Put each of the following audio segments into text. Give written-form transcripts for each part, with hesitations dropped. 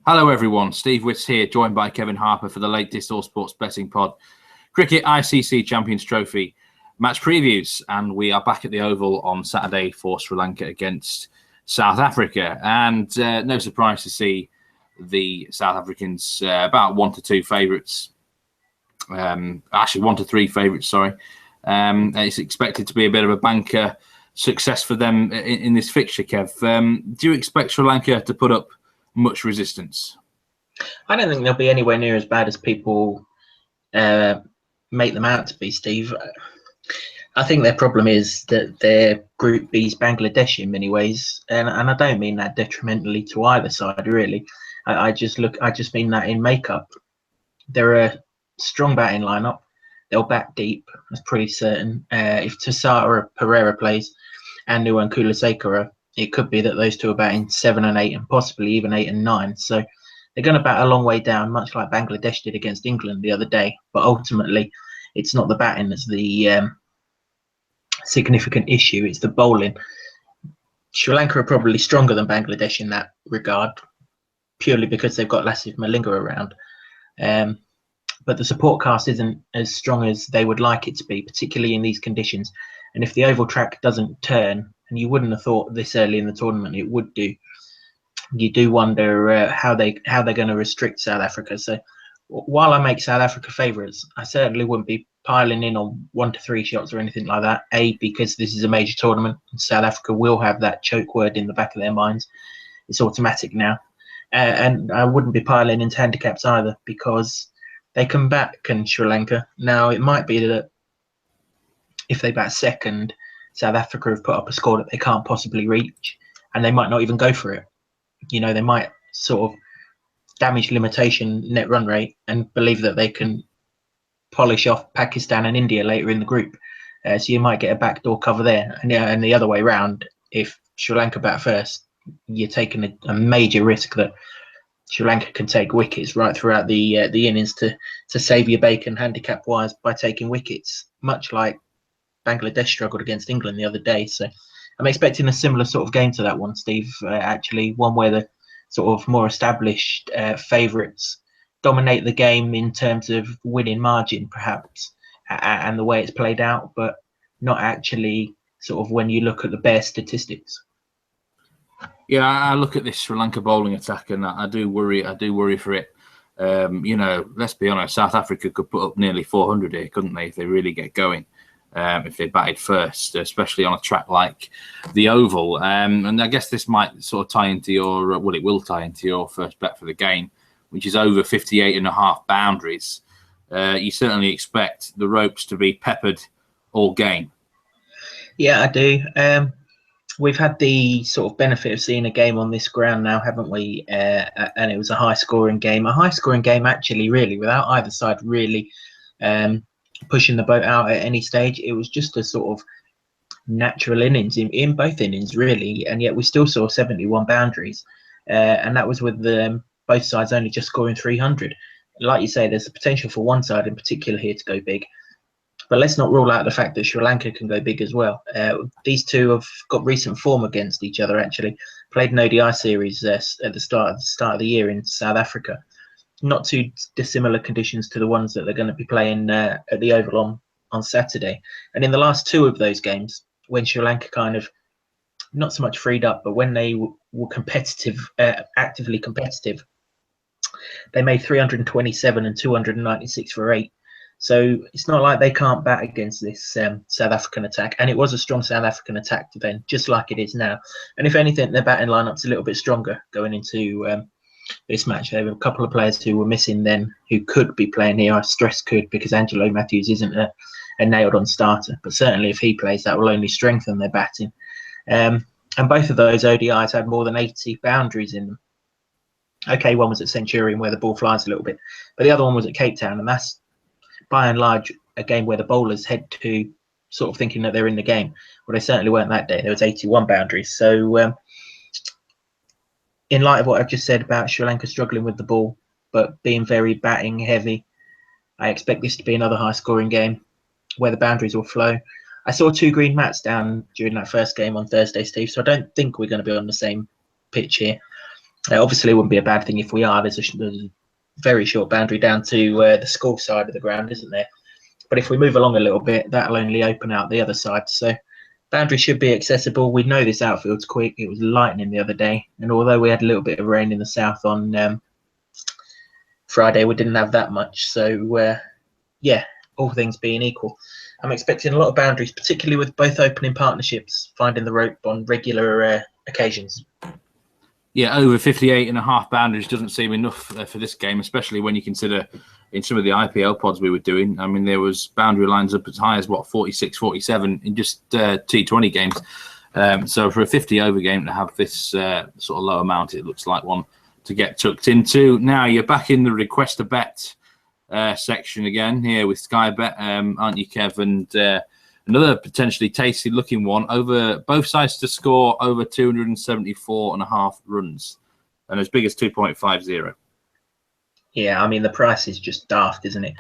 Hello everyone, Steve Witts here, joined by Kevin Harper for the latest All Sports Betting Pod. Cricket ICC Champions Trophy match previews, and we are back at the Oval on Saturday for Sri Lanka against South Africa. And no surprise to see the South Africans about 1 to 2 favourites. Actually 1 to 3 favourites, sorry. It's expected to be a bit of a banker success for them in this fixture, Kev. Do you expect Sri Lanka to put up much resistance? I don't think they'll be anywhere near as bad as people make them out to be, Steve. I think their problem is that their Group B's Bangladesh in many ways, and I don't mean that detrimentally to either side, really. I just mean that in makeup. They're a strong batting lineup. They'll bat deep, that's pretty certain. If Tassata or Pereira plays, and Nuwan Kulasekara, it could be that those two are batting 7 and 8 and possibly even 8 and 9. So they're going to bat a long way down, much like Bangladesh did against England the other day. But ultimately, it's not the batting that's the significant issue. It's the bowling. Sri Lanka are probably stronger than Bangladesh in that regard, purely because they've got Lasith Malinga around. But the support cast isn't as strong as they would like it to be, particularly in these conditions. And if the oval track doesn't turn, and you wouldn't have thought this early in the tournament it would do, you do wonder how they're going to restrict South Africa. So while I make South Africa favourites, I certainly wouldn't be piling in on 1 to 3 shots or anything like that. Because this is a major tournament, and South Africa will have that choke word in the back of their minds. It's automatic now. And I wouldn't be piling into handicaps either, because they can bat, can Sri Lanka. Now, it might be that if they bat second, South Africa have put up a score that they can't possibly reach, and they might not even go for it. You know, they might sort of damage limitation net run rate and believe that they can polish off Pakistan and India later in the group. So you might get a backdoor cover there. And the other way around, if Sri Lanka bat first, you're taking a major risk that Sri Lanka can take wickets right throughout the innings to save your bacon handicap-wise by taking wickets, much like Bangladesh struggled against England the other day. So I'm expecting a similar sort of game to that one, Steve. Actually, one where the sort of more established favourites dominate the game in terms of winning margin, perhaps, and the way it's played out, but not actually sort of when you look at the bare statistics. Yeah, I look at this Sri Lanka bowling attack, and I do worry for it. Let's be honest, South Africa could put up nearly 400 here, couldn't they, if they really get going? If they batted first, especially on a track like the Oval. And I guess this might sort of tie into it will tie into your first bet for the game, which is over 58.5 boundaries. You certainly expect the ropes to be peppered all game. Yeah, I do. We've had the sort of benefit of seeing a game on this ground now, haven't we? And it was a high-scoring game. A high-scoring game, actually, really, without either side really pushing the boat out at any stage. It was just a sort of natural innings in both innings, really, and yet we still saw 71 boundaries, and that was with both sides only just scoring 300. Like you say, there's a potential for one side in particular here to go big, but let's not rule out the fact that Sri Lanka can go big as well. These two have got recent form against each other, actually. Played an ODI series at the start of the year in South Africa. Not too dissimilar conditions to the ones that they're going to be playing at the Oval on Saturday. And in the last 2 of those games, when Sri Lanka kind of not so much freed up, but when they were competitive, actively competitive, they made 327 and 296 for 8. So it's not like they can't bat against this South African attack. And it was a strong South African attack then, just like it is now. And if anything, their batting lineup's a little bit stronger going into this match. There were a couple of players who were missing then who could be playing here. I stress could, because Angelo Matthews isn't a nailed-on starter. But certainly if he plays, that will only strengthen their batting. And both of those ODIs had more than 80 boundaries in them. Okay, one was at Centurion where the ball flies a little bit, but the other one was at Cape Town, and that's by and large a game where the bowlers head to sort of thinking that they're in the game. Well, they certainly weren't that day. There was 81 boundaries. So in light of what I've just said about Sri Lanka struggling with the ball, but being very batting heavy, I expect this to be another high-scoring game where the boundaries will flow. I saw 2 green mats down during that first game on Thursday, Steve, so I don't think we're going to be on the same pitch here. Obviously, it wouldn't be a bad thing if we are. There's a very short boundary down to the school side of the ground, isn't there? But if we move along a little bit, that'll only open out the other side. So boundary should be accessible. We know this outfield's quick. It was lightning the other day, and although we had a little bit of rain in the south on Friday, we didn't have that much. So yeah, all things being equal, I'm expecting a lot of boundaries, particularly with both opening partnerships finding the rope on regular occasions. Yeah, over 58.5 boundaries doesn't seem enough for this game, especially when you consider in some of the IPL pods we were doing. I mean, there was boundary lines up as high as, 46, 47 in just T20 games. So for a 50-over game to have this sort of low amount, it looks like one to get tucked into. Now, you're back in the request a bet section again here with Sky Bet, aren't you, Kev? And another potentially tasty looking one, over both sides to score over 274.5 runs and as big as 2.50. Yeah, I mean, the price is just daft, isn't it?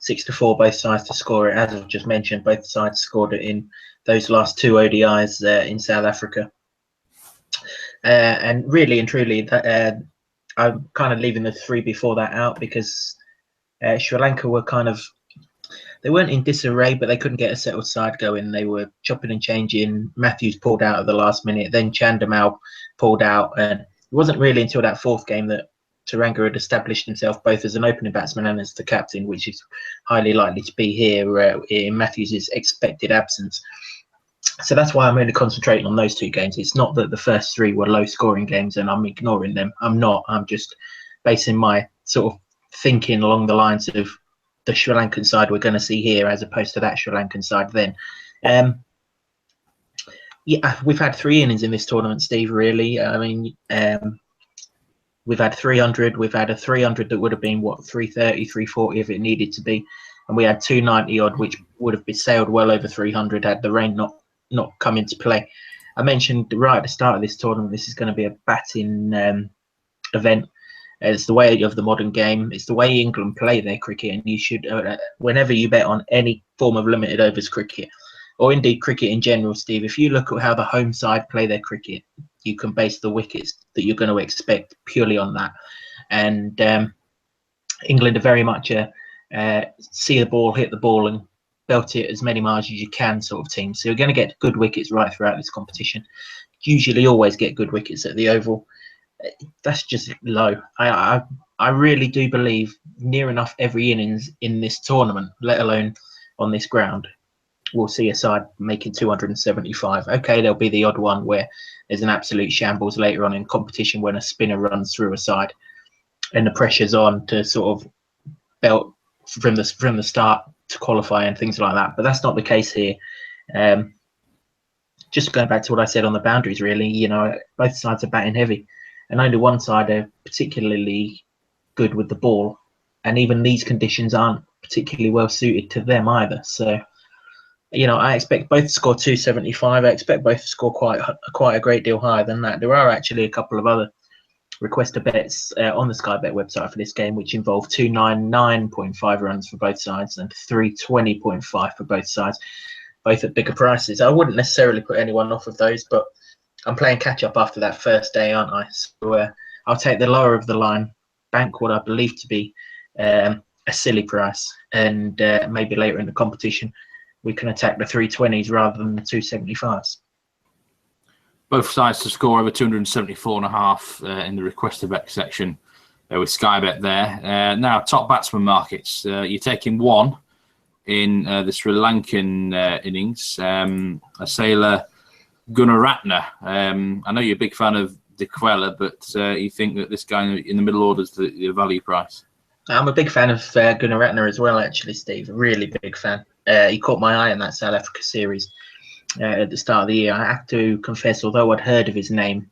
6-4, both sides to score it. As I've just mentioned, both sides scored it in those last two ODIs in South Africa. And really and truly, I'm kind of leaving the three before that out because Sri Lanka were they weren't in disarray, but they couldn't get a settled side going. They were chopping and changing. Matthews pulled out at the last minute. Then Chandimal pulled out. And it wasn't really until that fourth game that Teranga had established himself both as an opening batsman and as the captain, which is highly likely to be here in Matthews' expected absence. So that's why I'm really concentrating on those two games. It's not that the first three were low-scoring games and I'm ignoring them. I'm not. I'm just basing my sort of thinking along the lines of the Sri Lankan side we're going to see here as opposed to that Sri Lankan side then. Yeah, we've had three innings in this tournament, Steve, really. I mean, we've had 300. We've had a 300 that would have been, 330, 340 if it needed to be. And we had 290 odd, which would have been sailed well over 300 had the rain not come into play. I mentioned right at the start of this tournament, this is going to be a batting event. It's the way of the modern game. It's the way England play their cricket, and you should, whenever you bet on any form of limited overs cricket, or indeed cricket in general, Steve, if you look at how the home side play their cricket, you can base the wickets that you're going to expect purely on that. And England are very much a see the ball, hit the ball, and belt it as many miles as you can sort of team. So you're going to get good wickets right throughout this competition. Usually always get good wickets at the Oval. That's just low. I really do believe near enough every innings in this tournament, let alone on this ground, we'll see a side making 275. Okay, there'll be the odd one where there's an absolute shambles later on in competition when a spinner runs through a side and the pressure's on to sort of belt from the start to qualify and things like that. But that's not the case here. Just going back to what I said on the boundaries, really, you know, both sides are batting heavy. And only one side are particularly good with the ball. And even these conditions aren't particularly well suited to them either. So, you know, I expect both to score 275. I expect both to score quite a great deal higher than that. There are actually a couple of other request bets on the Sky Bet website for this game, which involve 299.5 runs for both sides and 320.5 for both sides, both at bigger prices. I wouldn't necessarily put anyone off of those, but I'm playing catch up after that first day, aren't I? So I'll take the lower of the line, bank what I believe to be a silly price, and maybe later in the competition we can attack the 320s rather than the 275s. Both sides to score over 274.5 in the request to bet section with Sky Bet there. Now, top batsman markets. You're taking one in the Sri Lankan innings. Asela Gunaratne. I know you're a big fan of De Quella, but you think that this guy in the middle order is the value price? I'm a big fan of Gunaratne as well, actually, Steve. A really big fan. He caught my eye in that South Africa series at the start of the year. I have to confess, although I'd heard of his name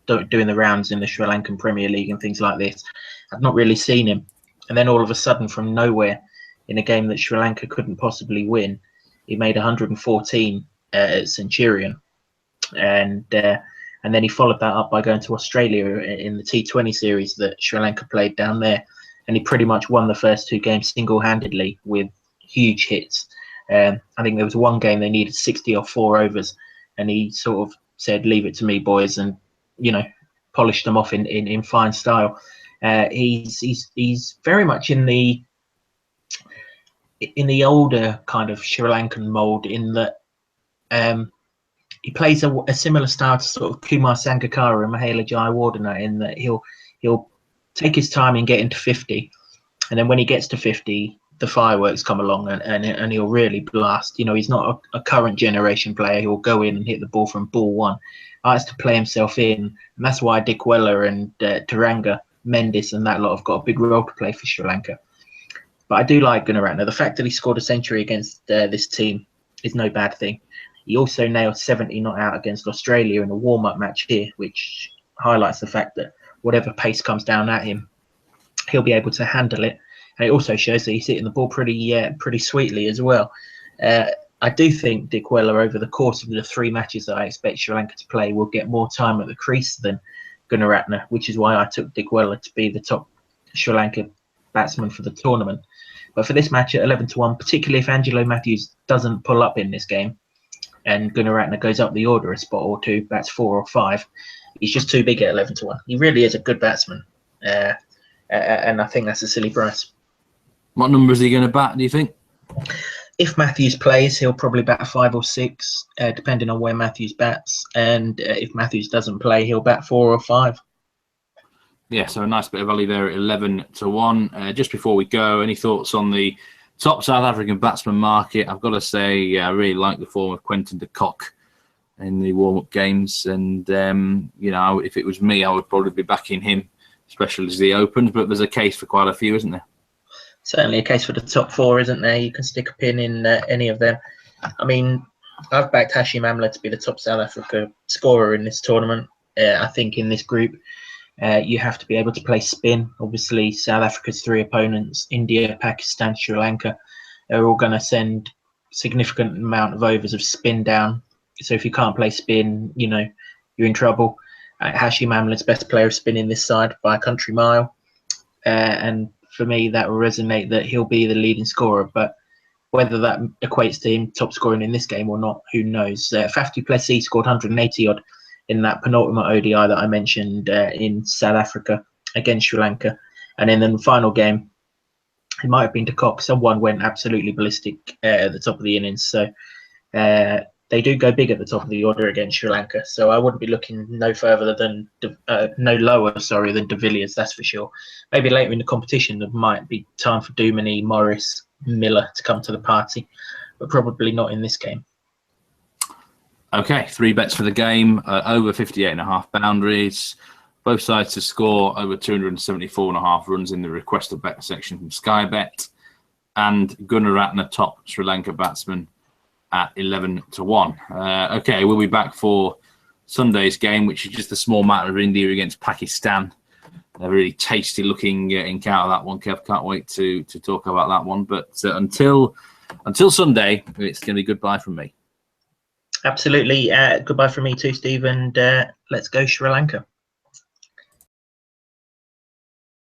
doing the rounds in the Sri Lankan Premier League and things like this, I've not really seen him. And then all of a sudden, from nowhere, in a game that Sri Lanka couldn't possibly win, he made 114 at Centurion. And then he followed that up by going to Australia in the T20 series that Sri Lanka played down there. And he pretty much won the first two games single-handedly with huge hits. I think there was one game they needed 60 or 4 overs, and he sort of said, "Leave it to me, boys," and, you know, polished them off in fine style. He's very much in the older kind of Sri Lankan mold, in that he plays a similar style to sort of Kumar Sangakkara and Mahela Jayawardena, in that he'll take his time and get into 50, and then when he gets to 50, the fireworks come along and he'll really blast. You know, he's not a current generation player. He'll go in and hit the ball from ball one. He likes to play himself in, and that's why Dickwella and Taranga, Mendes and that lot have got a big role to play for Sri Lanka. But I do like Gunaratne. The fact that he scored a century against this team is no bad thing. He also nailed 70 not out against Australia in a warm-up match here, which highlights the fact that whatever pace comes down at him, he'll be able to handle it. And it also shows that he's hitting the ball pretty sweetly as well. I do think Dickwella, over the course of the 3 matches that I expect Sri Lanka to play, will get more time at the crease than Gunaratne, which is why I took Dickwella to be the top Sri Lanka batsman for the tournament. But for this match at 11-1, particularly if Angelo Matthews doesn't pull up in this game and Gunaratne goes up the order a spot or 2, bats 4 or 5, he's just too big at 11-1. He really is a good batsman, and I think that's a silly price. What number is he going to bat, do you think? If Matthews plays, he'll probably bat 5 or 6, depending on where Matthews bats. And if Matthews doesn't play, he'll bat 4 or 5. Yeah, so a nice bit of value there at 11-1. Just before we go, any thoughts on the top South African batsman market? I've got to say, I really like the form of Quentin de Kock in the warm-up games. And, you know, if it was me, I would probably be backing him, especially as he opens. But there's a case for quite a few, isn't there? Certainly a case for the top 4, isn't there? You can stick a pin in any of them. I mean, I've backed Hashim Amla to be the top South Africa scorer in this tournament. I think in this group, you have to be able to play spin. Obviously, South Africa's 3 opponents, India, Pakistan, Sri Lanka, are all going to send significant amount of overs of spin down. So if you can't play spin, you know, you're in trouble. Hashim Amla's best player of spin in this side by a country mile. And for me, that will resonate that he'll be the leading scorer. But whether that equates to him top scoring in this game or not, who knows? Faf du Plessis scored 180 odd in that penultimate ODI that I mentioned in South Africa against Sri Lanka. And then in the final game, it might have been de Kock. Someone went absolutely ballistic at the top of the innings. So they do go big at the top of the order against Sri Lanka. So I wouldn't be looking no lower than de Villiers, that's for sure. Maybe later in the competition, there might be time for Duminy, Morris, Miller to come to the party, but probably not in this game. Okay, 3 bets for the game, over 58.5 boundaries. Both sides to score over 274.5 runs in the requested bet section from Sky Bet. And Gunaratne, top Sri Lanka batsman, at 11-1. Okay, we'll be back for Sunday's game, which is just a small matter of India against Pakistan. A really tasty looking encounter, that one, Kev. Can't wait to talk about that one. But until Sunday, it's going to be goodbye from me. Absolutely. Goodbye from me too, Steve. And let's go Sri Lanka.